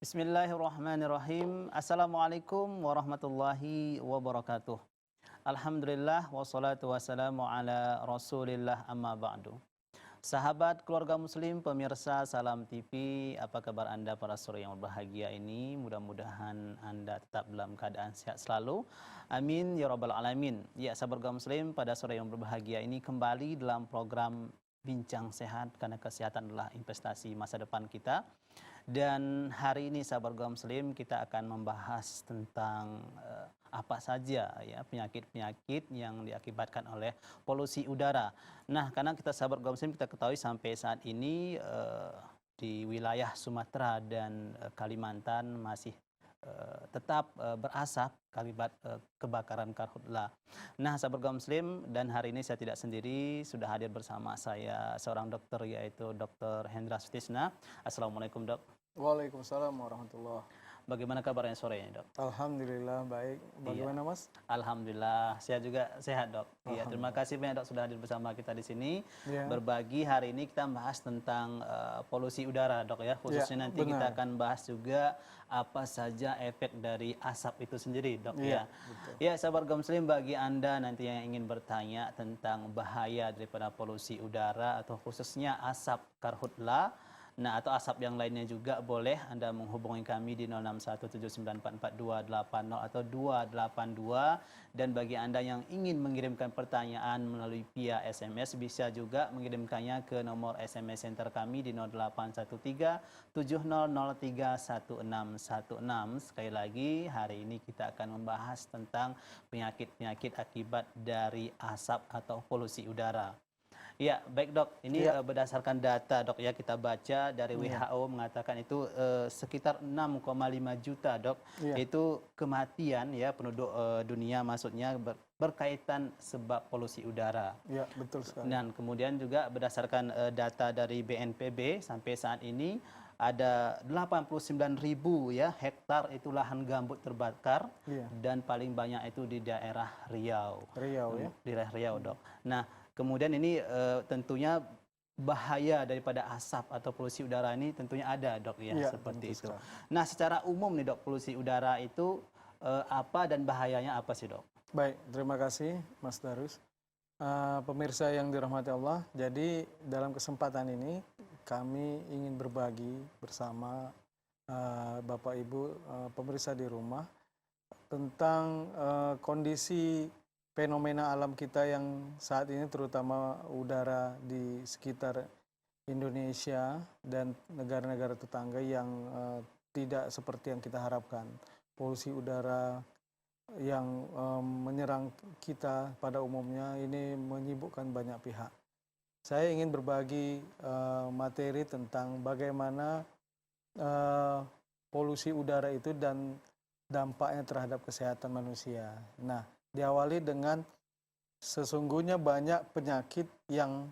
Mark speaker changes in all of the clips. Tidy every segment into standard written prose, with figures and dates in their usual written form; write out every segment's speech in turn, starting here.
Speaker 1: Bismillahirrahmanirrahim. Assalamualaikum warahmatullahi wabarakatuh. Alhamdulillah wassalatu wassalamu ala Rasulillah amma ba'du. Sahabat keluarga muslim, pemirsa Salam TV, apa kabar Anda para sore yang berbahagia ini? Mudah-mudahan Anda tetap dalam keadaan sehat selalu. Amin ya rabbal alamin. Ya, sahabat keluarga muslim, pada sore yang berbahagia ini kembali dalam program Bincang Sehat, karena kesehatan adalah investasi masa depan kita. Dan hari ini sahabat Gua Muslim kita akan membahas tentang apa saja ya penyakit-penyakit yang diakibatkan oleh polusi udara. Nah, karena kita sahabat Gua Muslim kita ketahui sampai saat ini di wilayah Sumatera dan Kalimantan masih tetap berasap akibat kebakaran karhutla. Nah, sahabat Gua Muslim, dan hari ini saya tidak sendiri, sudah hadir bersama saya seorang dokter yaitu Dr. Hendra Sutisna. Assalamualaikum, Dok.
Speaker 2: Waalaikumsalam warahmatullah.
Speaker 1: Bagaimana kabarnya sore ini, Dok?
Speaker 2: Alhamdulillah baik. Bagaimana, Mas?
Speaker 1: Alhamdulillah, saya juga sehat, Dok. Iya, terima kasih banyak, Dok, sudah hadir bersama kita di sini.
Speaker 2: Ya.
Speaker 1: Berbagi hari ini kita bahas tentang polusi udara, Dok ya. Khususnya nanti kita akan bahas juga apa saja efek dari asap itu sendiri, Dok ya.
Speaker 2: Betul.
Speaker 1: Ya, sahabat Gua Muslim, bagi Anda nanti yang ingin bertanya tentang bahaya daripada polusi udara atau khususnya asap karhutla, nah, atau asap yang lainnya juga boleh Anda menghubungi kami di 0617944280 atau 282. Dan bagi Anda yang ingin mengirimkan pertanyaan melalui via SMS, bisa juga mengirimkannya ke nomor SMS center kami di 0813 7003 1616. Sekali lagi, hari ini kita akan membahas tentang penyakit-penyakit akibat dari asap atau polusi udara. Ya, baik, Dok. Ini berdasarkan data, Dok, ya, kita baca dari WHO mengatakan itu sekitar 6,5 juta, Dok. Itu kematian ya penduduk dunia, maksudnya berkaitan sebab polusi udara.
Speaker 2: Ya, betul sekali.
Speaker 1: Dan kemudian juga berdasarkan data dari BNPB sampai saat ini ada 89.000 ya hektar itu lahan gambut terbakar, dan paling banyak itu di daerah Riau.
Speaker 2: Riau ya.
Speaker 1: Di daerah Riau, Dok. Nah, kemudian ini tentunya bahaya daripada asap atau polusi udara ini tentunya ada, Dok ya, seperti itu. Nah, secara umum nih, Dok, polusi udara itu apa dan bahayanya apa sih, Dok?
Speaker 2: Baik, terima kasih Mas Darus. Pemirsa yang dirahmati Allah, jadi dalam kesempatan ini kami ingin berbagi bersama Bapak Ibu pemirsa di rumah tentang kondisi fenomena alam kita yang saat ini, terutama udara di sekitar Indonesia dan negara-negara tetangga yang tidak seperti yang kita harapkan. Polusi udara yang menyerang kita pada umumnya ini menyibukkan banyak pihak. Saya ingin berbagi materi tentang bagaimana polusi udara itu dan dampaknya terhadap kesehatan manusia. Nah, diawali dengan sesungguhnya banyak penyakit yang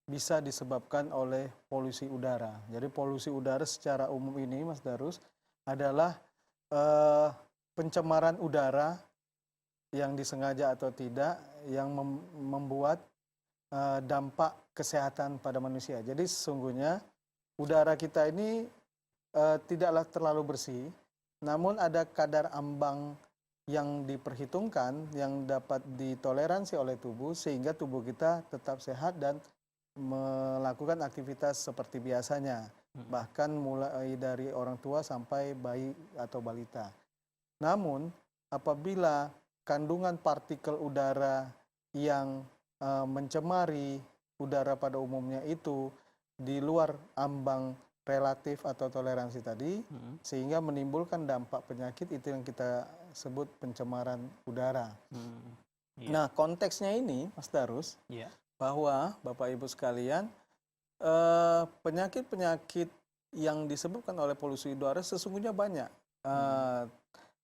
Speaker 2: bisa disebabkan oleh polusi udara. Jadi polusi udara secara umum ini, Mas Darus, adalah pencemaran udara yang disengaja atau tidak yang membuat dampak kesehatan pada manusia. Jadi sesungguhnya udara kita ini tidaklah terlalu bersih, namun ada kadar ambang yang diperhitungkan yang dapat ditoleransi oleh tubuh sehingga tubuh kita tetap sehat dan melakukan aktivitas seperti biasanya, bahkan mulai dari orang tua sampai bayi atau balita. Namun apabila kandungan partikel udara yang mencemari udara pada umumnya itu di luar ambang relatif atau toleransi tadi, sehingga menimbulkan dampak penyakit, itu yang kita sebut pencemaran udara. Nah, konteksnya ini, Mas Darus, bahwa Bapak Ibu sekalian, penyakit-penyakit yang disebabkan oleh polusi udara sesungguhnya banyak.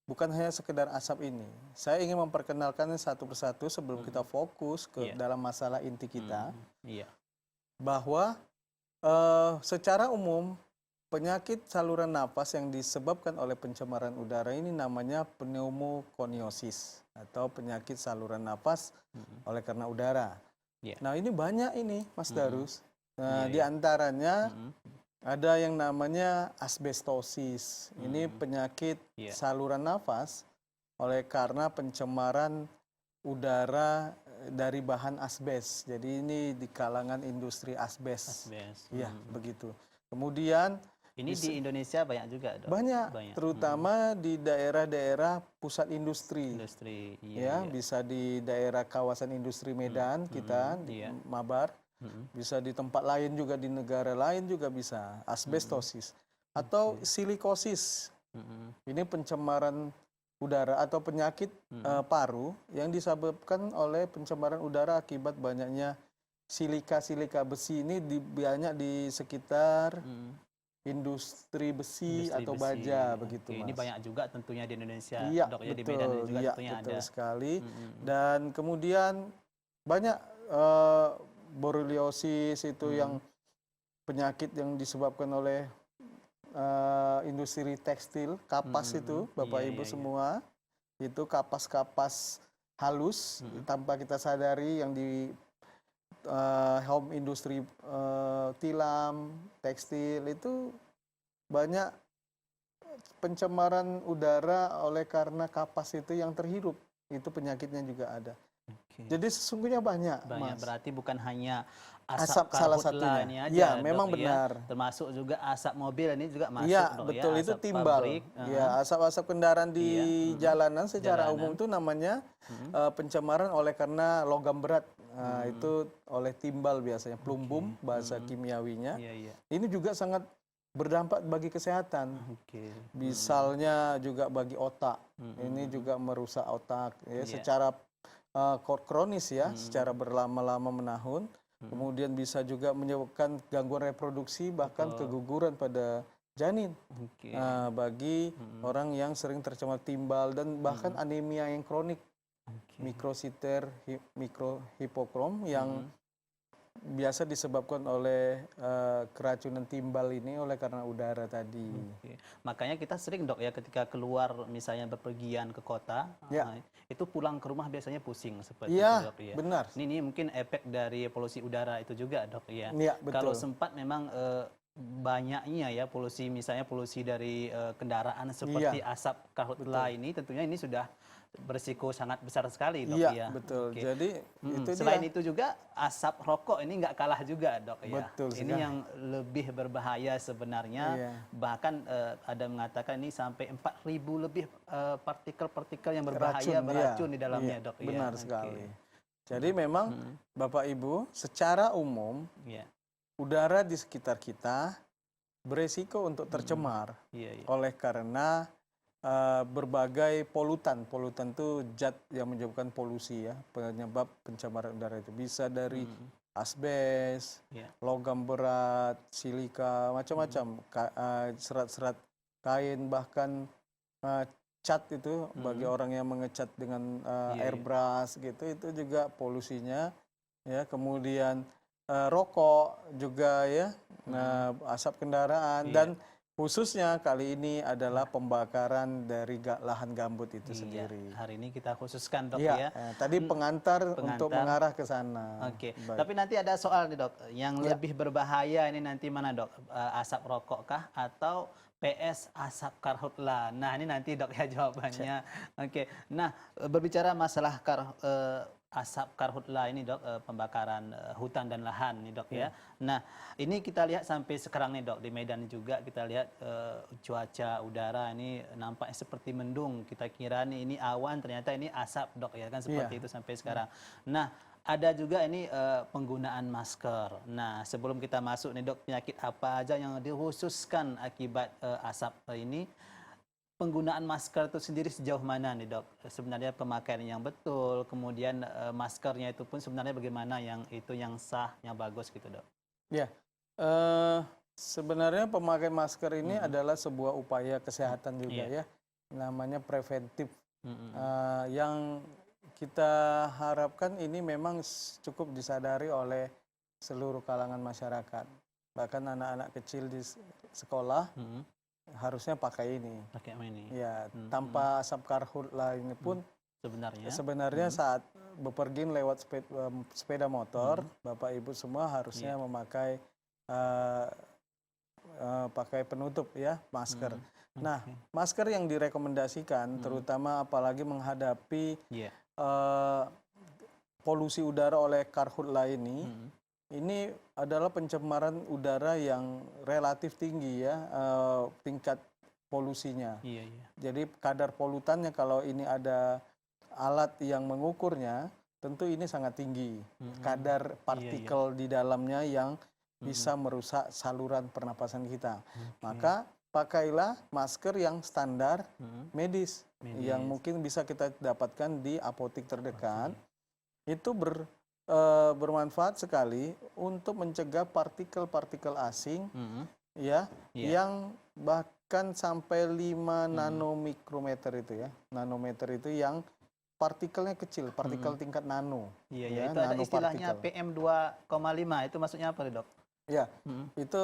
Speaker 2: Bukan hanya sekedar asap ini. Saya ingin memperkenalkannya satu persatu sebelum kita fokus ke dalam masalah inti kita. Bahwa secara umum penyakit saluran napas yang disebabkan oleh pencemaran udara ini namanya pneumokoniosis atau penyakit saluran napas oleh karena udara. Nah, ini banyak ini, Mas Darus. Nah, di antaranya ada yang namanya asbestosis. Ini penyakit
Speaker 1: Iya.
Speaker 2: saluran nafas oleh karena pencemaran udara dari bahan asbes. Jadi ini di kalangan industri asbes.
Speaker 1: Asbes.
Speaker 2: Iya, begitu. Kemudian
Speaker 1: Ini di Indonesia banyak juga, Dok.
Speaker 2: banyak, terutama di daerah-daerah pusat industri.
Speaker 1: Industri.
Speaker 2: Ya,
Speaker 1: Iya.
Speaker 2: bisa di daerah kawasan industri Medan kita, di
Speaker 1: iya.
Speaker 2: Mabar. Bisa di tempat lain juga, di negara lain juga bisa. Asbestosis atau silikosis. Ini pencemaran udara atau penyakit paru yang disebabkan oleh pencemaran udara akibat banyaknya silika-silika besi. Ini banyak di sekitar industri besi
Speaker 1: Industri
Speaker 2: atau
Speaker 1: besi.
Speaker 2: baja begitu,
Speaker 1: Oke,
Speaker 2: Mas.
Speaker 1: ini banyak juga tentunya di Indonesia,
Speaker 2: Iya,
Speaker 1: Dok, ya, di
Speaker 2: betul.
Speaker 1: Medan juga
Speaker 2: Iya,
Speaker 1: tentunya
Speaker 2: betul
Speaker 1: ada.
Speaker 2: sekali. Dan kemudian banyak boreliosis itu yang penyakit yang disebabkan oleh industri tekstil, kapas itu, Bapak
Speaker 1: Iya,
Speaker 2: Ibu
Speaker 1: iya.
Speaker 2: semua, itu kapas-kapas halus tanpa kita sadari yang di home industri tilam, tekstil itu banyak pencemaran udara oleh karena kapas itu yang terhirup. Itu penyakitnya juga ada.
Speaker 1: Oke.
Speaker 2: Jadi sesungguhnya banyak,
Speaker 1: Banyak,
Speaker 2: Mas.
Speaker 1: berarti bukan hanya
Speaker 2: Asap
Speaker 1: asap
Speaker 2: salah
Speaker 1: karhutla
Speaker 2: satunya.
Speaker 1: ini
Speaker 2: Ya,
Speaker 1: aja,
Speaker 2: memang
Speaker 1: Dok, ya.
Speaker 2: benar.
Speaker 1: Termasuk juga asap mobil ini juga masuk,
Speaker 2: Iya,
Speaker 1: Dok,
Speaker 2: betul.
Speaker 1: ya.
Speaker 2: Itu
Speaker 1: Asap
Speaker 2: timbal.
Speaker 1: pabrik.
Speaker 2: Ya, asap-asap kendaraan di
Speaker 1: Iya,
Speaker 2: jalanan secara
Speaker 1: jalanan.
Speaker 2: umum itu namanya pencemaran oleh karena logam berat. Nah, itu oleh timbal biasanya, plumbum bahasa kimiawinya.
Speaker 1: Iya, iya.
Speaker 2: Ini juga sangat berdampak bagi kesehatan.
Speaker 1: Oke.
Speaker 2: Misalnya juga bagi otak. Ini juga merusak otak ya,
Speaker 1: Iya.
Speaker 2: secara kronis ya, secara berlama-lama menahun. Kemudian bisa juga menyebabkan gangguan reproduksi bahkan keguguran pada janin.
Speaker 1: Oke.
Speaker 2: Nah, bagi orang yang sering tercemar timbal dan bahkan anemia yang kronik, mikrositer mikrohipokrom yang biasa disebabkan oleh keracunan timbal ini oleh karena udara tadi.
Speaker 1: Oke. Makanya kita sering, Dok, ya, ketika keluar misalnya bepergian ke kota,
Speaker 2: Ya.
Speaker 1: itu pulang ke rumah biasanya pusing seperti itu,
Speaker 2: Iya,
Speaker 1: Dok, ya.
Speaker 2: benar.
Speaker 1: Ini mungkin efek dari polusi udara itu juga, Dok, ya.
Speaker 2: Iya,
Speaker 1: Kalau
Speaker 2: betul.
Speaker 1: sempat memang banyaknya ya polusi, misalnya polusi dari kendaraan seperti asap karhutla ini, tentunya ini sudah berisiko sangat besar sekali, Dok,
Speaker 2: Iya,
Speaker 1: ya.
Speaker 2: betul.
Speaker 1: Oke.
Speaker 2: Jadi itu
Speaker 1: Selain
Speaker 2: dia.
Speaker 1: itu juga asap rokok ini nggak kalah juga, Dok, ya.
Speaker 2: Betul
Speaker 1: Ini
Speaker 2: sekali.
Speaker 1: yang lebih berbahaya sebenarnya.
Speaker 2: Iya.
Speaker 1: Bahkan ada mengatakan ini sampai 4.000 lebih partikel-partikel yang berbahaya,
Speaker 2: Racun,
Speaker 1: beracun
Speaker 2: iya.
Speaker 1: di dalamnya,
Speaker 2: Iya,
Speaker 1: Dok. Ya.
Speaker 2: benar
Speaker 1: Oke.
Speaker 2: sekali. Jadi memang Bapak Ibu, secara umum
Speaker 1: Iya,
Speaker 2: udara di sekitar kita beresiko untuk tercemar
Speaker 1: iya, iya.
Speaker 2: oleh karena berbagai polutan. Polutan itu zat yang menyebabkan polusi ya, penyebab pencemaran udara itu bisa dari asbes,
Speaker 1: Iya.
Speaker 2: logam berat, silika, macam-macam, serat-serat kain, bahkan cat itu bagi orang yang mengecat dengan airbrush gitu, itu juga polusinya ya. Kemudian rokok juga ya, asap kendaraan, dan khususnya kali ini adalah pembakaran dari lahan gambut itu
Speaker 1: Iya.
Speaker 2: sendiri.
Speaker 1: Hari ini kita khususkan, Dok,
Speaker 2: Iya,
Speaker 1: ya.
Speaker 2: tadi pengantar untuk mengarah ke sana.
Speaker 1: Oke,
Speaker 2: Baik.
Speaker 1: tapi nanti ada soal nih, Dok. Yang lebih berbahaya ini nanti mana, Dok? Asap rokok kah atau PS asap karhutla? Nah, ini nanti, Dok, ya jawabannya. Oke. Nah, berbicara masalah asap karhutla ini, Dok, pembakaran hutan dan lahan nih, Dok, ya. Nah, ini kita lihat sampai sekarang nih, Dok, di Medan juga kita lihat cuaca udara ini nampaknya seperti mendung. Kita kira nih ini awan, ternyata ini asap, Dok, ya kan, seperti itu sampai sekarang. Nah, ada juga ini penggunaan masker. Nah, sebelum kita masuk nih, Dok, penyakit apa aja yang dikhususkan akibat asap ini? Penggunaan masker itu sendiri sejauh mana nih, Dok? Sebenarnya pemakaian yang betul, kemudian maskernya itu pun sebenarnya bagaimana yang itu yang sah, yang bagus gitu, Dok?
Speaker 2: Ya, sebenarnya pemakai masker ini adalah sebuah upaya kesehatan juga ya, namanya preventif. Yang kita harapkan ini memang cukup disadari oleh seluruh kalangan masyarakat. Bahkan anak-anak kecil di sekolah harusnya pakai ini.
Speaker 1: Pakai ini.
Speaker 2: Ya, tanpa asap karhutla ini pun sebenarnya saat bepergian lewat sepeda motor, Bapak Ibu semua harusnya memakai pakai penutup ya, masker. Nah,
Speaker 1: Oke.
Speaker 2: masker yang direkomendasikan terutama apalagi menghadapi
Speaker 1: Iya.
Speaker 2: eh, polusi udara oleh karhutla ini adalah pencemaran udara yang relatif tinggi ya, tingkat polusinya.
Speaker 1: Iya, iya.
Speaker 2: Jadi kadar polutannya kalau ini ada alat yang mengukurnya, tentu ini sangat tinggi. Kadar partikel di dalamnya yang bisa merusak saluran pernapasan kita. Maka pakailah masker yang standar medis, yang mungkin bisa kita dapatkan di apotek terdekat. Itu bermanfaat sekali untuk mencegah partikel-partikel asing ya, yang bahkan sampai 5 nanomikrometer itu ya. Nanometer itu yang partikelnya kecil, partikel tingkat nano.
Speaker 1: Iya,
Speaker 2: ya,
Speaker 1: itu ada istilahnya
Speaker 2: nanopartikel.
Speaker 1: PM2,5. Itu maksudnya apa nih, Dok?
Speaker 2: Ya, itu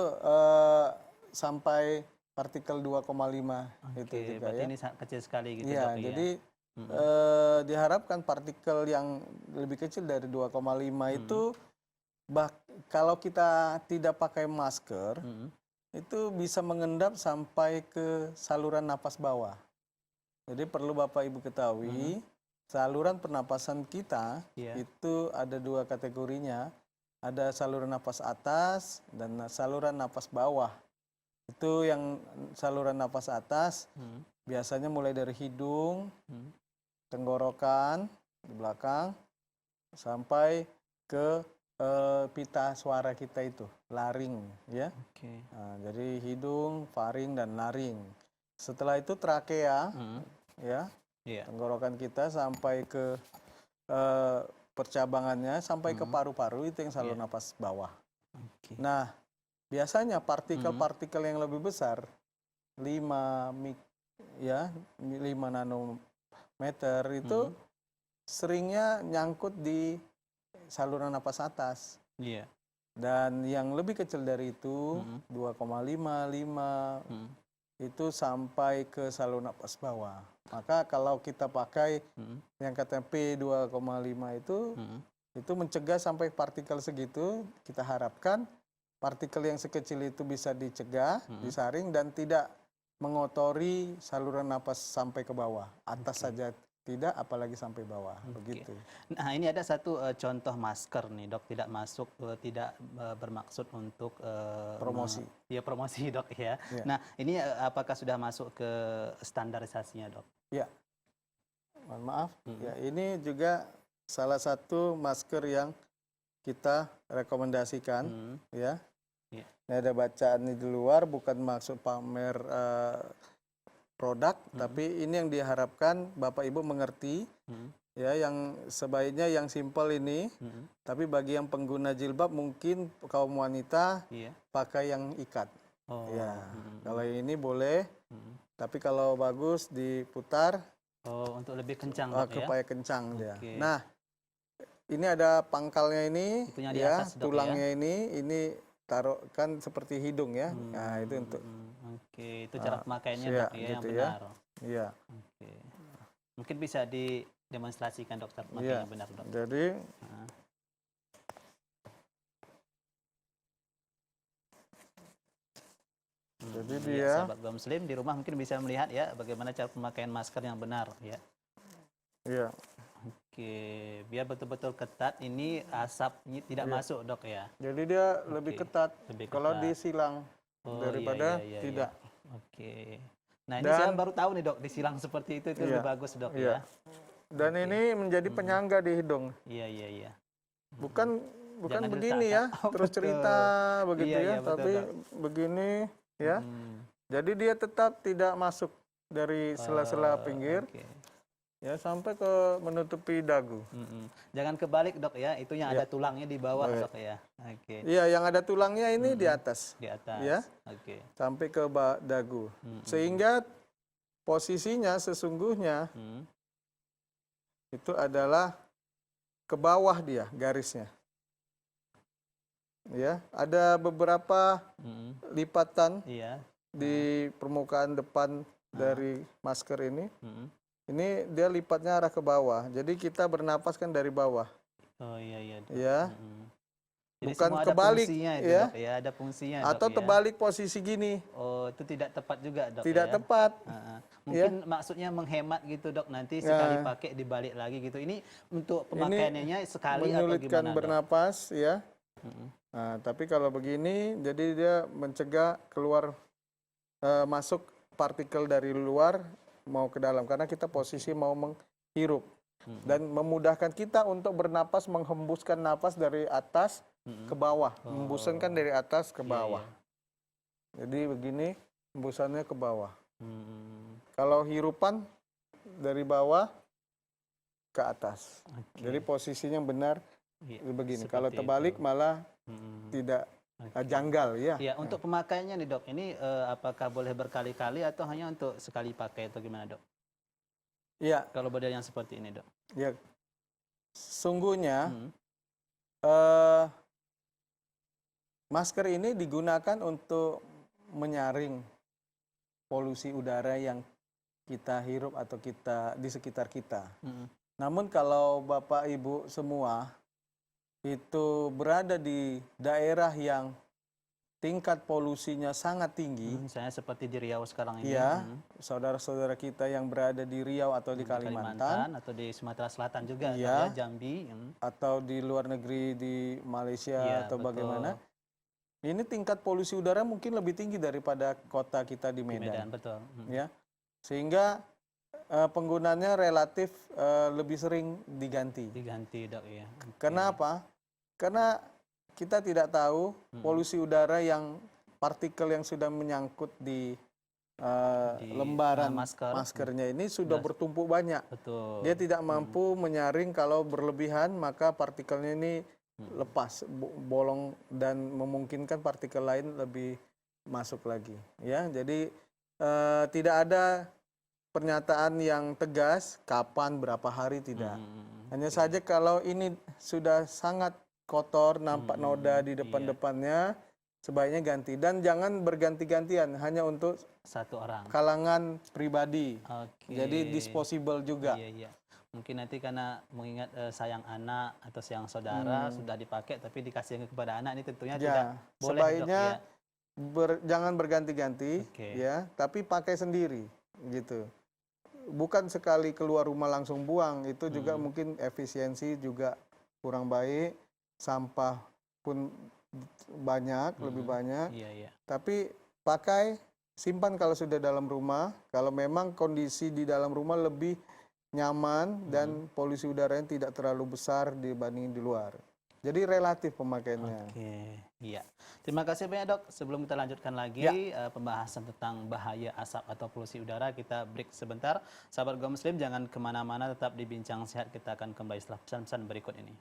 Speaker 2: sampai partikel 2,5 itu
Speaker 1: Oke,
Speaker 2: juga
Speaker 1: berarti
Speaker 2: ya.
Speaker 1: ini kecil sekali gitu,
Speaker 2: Iya,
Speaker 1: Dok, ya.
Speaker 2: jadi diharapkan partikel yang lebih kecil dari 2,5 itu kalau kita tidak pakai masker itu bisa mengendap sampai ke saluran napas bawah. Jadi perlu Bapak Ibu ketahui, saluran pernapasan kita itu ada 2 kategorinya. Ada saluran napas atas dan saluran napas bawah. Itu yang saluran napas atas biasanya mulai dari hidung, tenggorokan di belakang sampai ke pita suara kita itu, laring ya. Nah, jadi hidung, faring dan laring. Setelah itu trakea ya. Tenggorokan kita sampai ke percabangannya sampai ke paru-paru, itu yang saluran napas bawah. Nah, biasanya partikel-partikel yang lebih besar 5 nanometer itu seringnya nyangkut di saluran napas atas. Dan yang lebih kecil dari itu 2,5, 5 itu sampai ke saluran napas bawah. Maka kalau kita pakai yang katanya P2,5 itu mencegah sampai partikel segitu. Kita harapkan partikel yang sekecil itu bisa dicegah, disaring dan tidak mengotori saluran napas sampai ke bawah. Atas saja tidak, apalagi sampai bawah. Begitu.
Speaker 1: Nah, ini ada satu contoh masker nih, Dok, tidak masuk, tidak bermaksud untuk
Speaker 2: Promosi.
Speaker 1: Promosi, Dok, ya. Nah, ini apakah sudah masuk ke standarisasinya, Dok?
Speaker 2: Ya. Mohon maaf. Ya, ini juga salah satu masker yang kita rekomendasikan ya. Ini ada bacaan di luar, bukan maksud pamer produk, tapi ini yang diharapkan Bapak Ibu mengerti ya, yang sebaiknya yang simpel ini. Tapi bagi yang pengguna jilbab mungkin kaum wanita pakai yang ikat. Kalau ini boleh, tapi kalau bagus diputar.
Speaker 1: Untuk lebih kencang, Dok, ya.
Speaker 2: Supaya kencang dia. Nah, ini ada pangkalnya ini,
Speaker 1: di atas, Dok,
Speaker 2: tulangnya ini taruhkan seperti hidung ya. Nah, itu untuk.
Speaker 1: Itu cara pemakaiannya, Dok, ya,
Speaker 2: gitu
Speaker 1: yang benar.
Speaker 2: Iya.
Speaker 1: Mungkin bisa didemonstrasikan, Dokter, pemakaiannya benar, Dok.
Speaker 2: Jadi dia,
Speaker 1: sahabat Gua Muslim di rumah mungkin bisa melihat ya bagaimana cara pemakaian masker yang benar ya.
Speaker 2: Iya.
Speaker 1: Biar betul-betul ketat, ini asapnya tidak masuk, Dok, ya.
Speaker 2: Jadi dia lebih ketat kalau disilang daripada
Speaker 1: iya,
Speaker 2: tidak.
Speaker 1: Nah, ini saya baru tahu nih, Dok, disilang seperti itu lebih bagus, Dok, ya.
Speaker 2: Dan ini menjadi penyangga di hidung.
Speaker 1: Iya.
Speaker 2: Bukan begini ya, terus cerita begitu ya, tapi begini ya. Jadi dia tetap tidak masuk dari sela-sela pinggir. Ya, sampai ke menutupi dagu.
Speaker 1: Jangan kebalik, Dok, ya. Itu yang ada tulangnya di bawah, Dok, ya.
Speaker 2: Iya, yang ada tulangnya ini di atas.
Speaker 1: Di atas.
Speaker 2: Ya. Sampai ke dagu. Sehingga posisinya sesungguhnya itu adalah ke bawah dia garisnya. Ya, ada beberapa lipatan di permukaan depan dari masker ini. Ini dia lipatnya arah ke bawah. Jadi kita bernapas kan dari bawah.
Speaker 1: Iya.
Speaker 2: Ya.
Speaker 1: Jadi
Speaker 2: bukan
Speaker 1: semua ada
Speaker 2: kebalik,
Speaker 1: fungsinya itu
Speaker 2: ya.
Speaker 1: dok ya, ada fungsinya
Speaker 2: Atau
Speaker 1: dok ya.
Speaker 2: terbalik posisi gini,
Speaker 1: Oh itu tidak tepat juga dok
Speaker 2: tidak
Speaker 1: ya.
Speaker 2: tepat.
Speaker 1: Mungkin maksudnya menghemat gitu dok, nanti sekali
Speaker 2: Ya.
Speaker 1: pakai dibalik lagi gitu. Ini untuk
Speaker 2: Ini
Speaker 1: pemakaiannya sekali atau
Speaker 2: menyulitkan
Speaker 1: gimana dok?
Speaker 2: bernapas, ya.
Speaker 1: Mm-mm.
Speaker 2: Nah, tapi kalau begini, jadi dia mencegah keluar masuk partikel dari luar mau ke dalam karena kita posisi mau menghirup dan memudahkan kita untuk bernapas, menghembuskan napas dari atas ke bawah, hembusan kan dari atas ke bawah. Jadi begini, hembusannya ke bawah. Kalau hirupan dari bawah ke atas. Jadi posisinya benar begini. Kalau terbalik malah tidak janggal, ya.
Speaker 1: Ya, untuk pemakaiannya nih dok, ini apakah boleh berkali-kali atau hanya untuk sekali pakai atau gimana dok?
Speaker 2: Iya,
Speaker 1: Kalau model yang seperti ini dok.
Speaker 2: ya. Sungguhnya masker ini digunakan untuk menyaring polusi udara yang kita hirup atau kita di sekitar kita. Namun kalau Bapak Ibu semua itu berada di daerah yang tingkat polusinya sangat tinggi,
Speaker 1: Misalnya seperti di Riau sekarang ini.
Speaker 2: ya, saudara-saudara kita yang berada di Riau atau di Kalimantan,
Speaker 1: atau di Sumatera Selatan juga,
Speaker 2: Iya.
Speaker 1: Jambi.
Speaker 2: atau di luar negeri di Malaysia
Speaker 1: Iya,
Speaker 2: atau
Speaker 1: betul.
Speaker 2: bagaimana, ini tingkat polusi udara mungkin lebih tinggi daripada kota kita di
Speaker 1: Di
Speaker 2: Medan,
Speaker 1: Medan, betul.
Speaker 2: ya, sehingga penggunanya relatif lebih sering diganti.
Speaker 1: Diganti dok ya.
Speaker 2: Kenapa? Karena kita tidak tahu polusi udara yang partikel yang sudah menyangkut di lembaran maskernya ini sudah bertumpuk banyak.
Speaker 1: Betul.
Speaker 2: Dia tidak mampu menyaring, kalau berlebihan maka partikelnya ini lepas, bolong, dan memungkinkan partikel lain lebih masuk lagi. Ya, jadi tidak ada pernyataan yang tegas kapan, berapa hari, tidak. Hanya saja kalau ini sudah sangat kotor, nampak noda di depan-depannya, sebaiknya ganti. Dan jangan berganti-gantian, hanya untuk
Speaker 1: satu orang.
Speaker 2: kalangan pribadi.
Speaker 1: Oke.
Speaker 2: Jadi disposable juga.
Speaker 1: Iya. Mungkin nanti karena mengingat sayang anak atau sayang saudara sudah dipakai tapi dikasih kepada anak, ini tentunya tidak boleh.
Speaker 2: Sebaiknya
Speaker 1: dok,
Speaker 2: jangan berganti-ganti, ya, tapi pakai sendiri, gitu. Bukan sekali keluar rumah langsung buang, itu juga mungkin efisiensi juga kurang baik, sampah pun banyak, lebih banyak.
Speaker 1: Iya.
Speaker 2: Tapi pakai, simpan kalau sudah dalam rumah. Kalau memang kondisi di dalam rumah lebih nyaman dan polusi udaranya tidak terlalu besar dibanding di luar. Jadi relatif pemakaiannya.
Speaker 1: Oke, iya. Terima kasih banyak dok. Sebelum kita lanjutkan lagi pembahasan tentang bahaya asap atau polusi udara, kita break sebentar. Sahabat Go Muslim, jangan kemana-mana, tetap di Bincang Sehat. Kita akan kembali setelah pesan-pesan berikut ini.